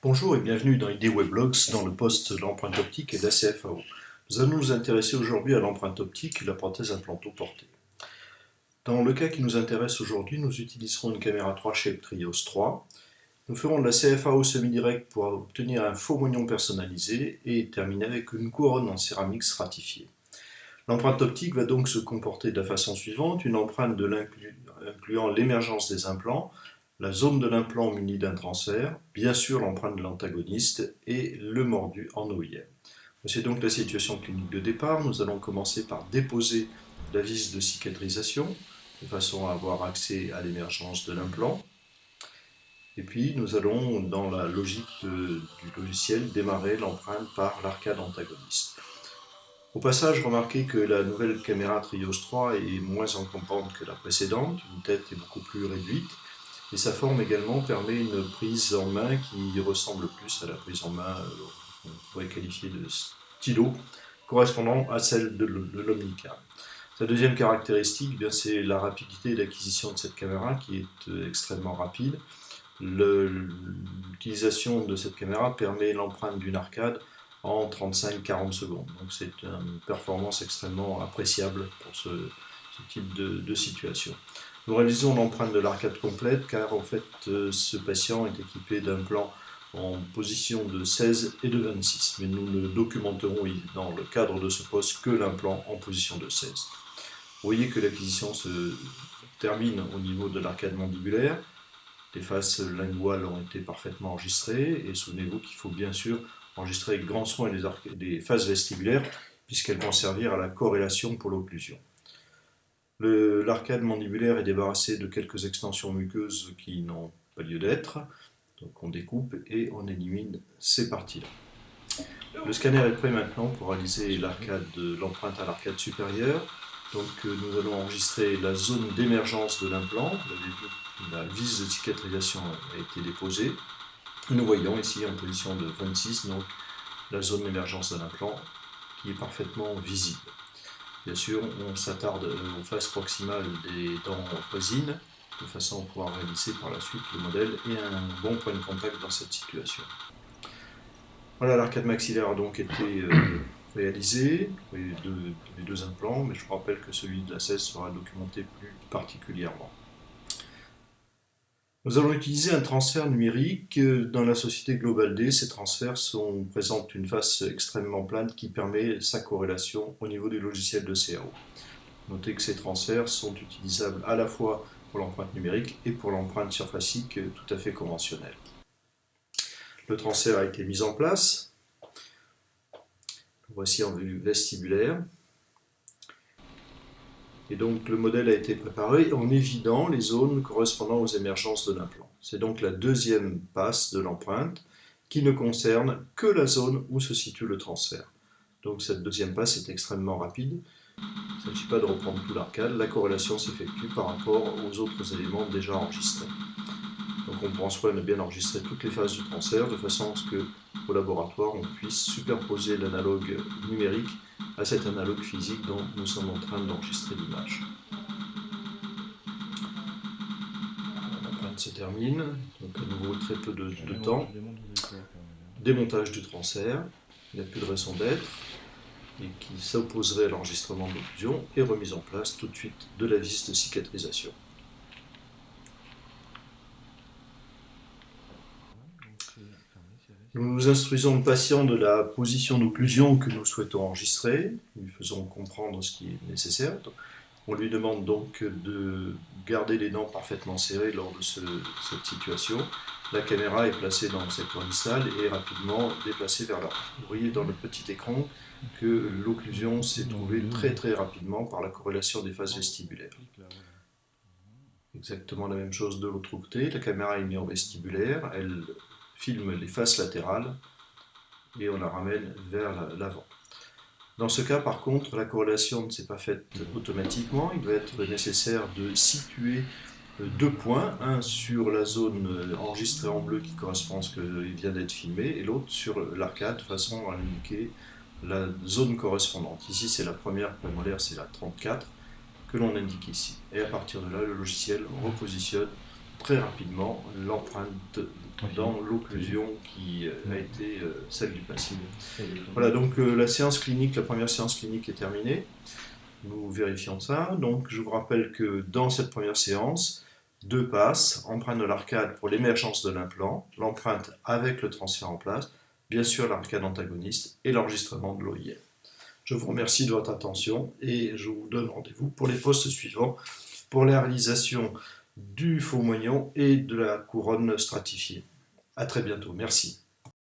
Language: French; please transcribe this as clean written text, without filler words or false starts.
Bonjour et bienvenue dans ID Weblogs dans le poste de l'empreinte optique et de la CFAO. Nous allons nous intéresser aujourd'hui à l'empreinte optique et la prothèse implanto-portée. Dans le cas qui nous intéresse aujourd'hui, nous utiliserons une caméra 3 Shape Trios 3. Nous ferons de la CFAO semi-direct pour obtenir un faux moignon personnalisé et terminer avec une couronne en céramique stratifiée. L'empreinte optique va donc se comporter de la façon suivante, une empreinte incluant l'émergence des implants, la zone de l'implant munie d'un transfert, bien sûr l'empreinte de l'antagoniste et le mordu en OIM. C'est donc la situation clinique de départ. Nous allons commencer par déposer la vis de cicatrisation de façon à avoir accès à l'émergence de l'implant. Et puis nous allons, dans la logique du logiciel, démarrer l'empreinte par l'arcade antagoniste. Au passage, remarquez que la nouvelle caméra Trios 3 est moins encombrante que la précédente, une tête est beaucoup plus réduite, et sa forme également permet une prise en main qui ressemble plus à la prise en main qu'on pourrait qualifier de stylo, correspondant à celle de l'Omnicam. Sa deuxième caractéristique, c'est la rapidité d'acquisition de cette caméra qui est extrêmement rapide. L'utilisation de cette caméra permet l'empreinte d'une arcade en 35-40 secondes. Donc c'est une performance extrêmement appréciable pour ce type de situation. Nous réalisons l'empreinte de l'arcade complète car en fait ce patient est équipé d'un plan en position de 16 et de 26. Mais nous ne documenterons dans le cadre de ce poste que l'implant en position de 16. Vous voyez que l'acquisition se termine au niveau de l'arcade mandibulaire. Les faces linguales ont été parfaitement enregistrées et souvenez-vous qu'il faut bien sûr enregistrer avec grand soin les faces vestibulaires puisqu'elles vont servir à la corrélation pour l'occlusion. L'arcade mandibulaire est débarrassée de quelques extensions muqueuses qui n'ont pas lieu d'être. Donc on découpe et on élimine ces parties-là. Le scanner est prêt maintenant pour réaliser l'empreinte à l'arcade supérieure. Donc nous allons enregistrer la zone d'émergence de l'implant. Vous l'avez vu, la vis de cicatrisation a été déposée. Nous voyons ici en position de 26, donc la zone d'émergence de l'implant qui est parfaitement visible. Bien sûr, on s'attarde aux faces proximales des dents voisines, de façon à pouvoir réaliser par la suite le modèle et un bon point de contact dans cette situation. Voilà, l'arcade maxillaire a donc été réalisé, les deux implants, mais je vous rappelle que celui de la 16 sera documenté plus particulièrement. Nous allons utiliser un transfert numérique. Dans la société Global D, ces transferts présentent une face extrêmement plane qui permet sa corrélation au niveau du logiciel de CAO. Notez que ces transferts sont utilisables à la fois pour l'empreinte numérique et pour l'empreinte surfacique tout à fait conventionnelle. Le transfert a été mis en place. Voici en vue vestibulaire. Et donc le modèle a été préparé en évidant les zones correspondant aux émergences de l'implant. C'est donc la deuxième passe de l'empreinte qui ne concerne que la zone où se situe le transfert. Donc cette deuxième passe est extrêmement rapide. Il ne s'agit pas de reprendre tout l'arcade, la corrélation s'effectue par rapport aux autres éléments déjà enregistrés. Donc on prend soin de bien enregistrer toutes les phases du transfert de façon à ce qu'au laboratoire on puisse superposer l'analogue numérique à cet analogue physique dont nous sommes en train d'enregistrer l'image. L'empreinte se termine, donc à nouveau très peu de temps. Démontage du transfert, il n'y a plus de raison d'être, et qui s'opposerait à l'enregistrement de l'occlusion, et remise en place tout de suite de la vis de cicatrisation. Nous nous instruisons le patient de la position d'occlusion que nous souhaitons enregistrer, nous lui faisons comprendre ce qui est nécessaire. On lui demande donc de garder les dents parfaitement serrées lors de cette situation. La caméra est placée dans le secteur distal et rapidement déplacée vers l'avant. Vous voyez dans le petit écran que l'occlusion s'est trouvée très rapidement par la corrélation des phases vestibulaires. Exactement la même chose de l'autre côté, la caméra est mise en vestibulaire, elle filme les faces latérales et on la ramène vers l'avant. Dans ce cas, par contre, la corrélation ne s'est pas faite automatiquement. Il va être nécessaire de situer deux points, un sur la zone enregistrée en bleu qui correspond à ce qui vient d'être filmé, et l'autre sur l'arcade, de façon à indiquer la zone correspondante. Ici, c'est la première prémolaire, c'est la 34, que l'on indique ici. Et à partir de là, le logiciel repositionne très rapidement l'empreinte dans l'occlusion qui a été celle du patient. Exactement. Voilà, donc la séance clinique, la première séance clinique est terminée. Nous vérifions ça. Donc je vous rappelle que dans cette première séance, 2 passes, empreinte de l'arcade pour l'émergence de l'implant, l'empreinte avec le transfert en place, bien sûr l'arcade antagoniste et l'enregistrement de l'OIL. Je vous remercie de votre attention et je vous donne rendez-vous pour les postes suivants pour la réalisation du faux moignon et de la couronne stratifiée. À très bientôt. Merci.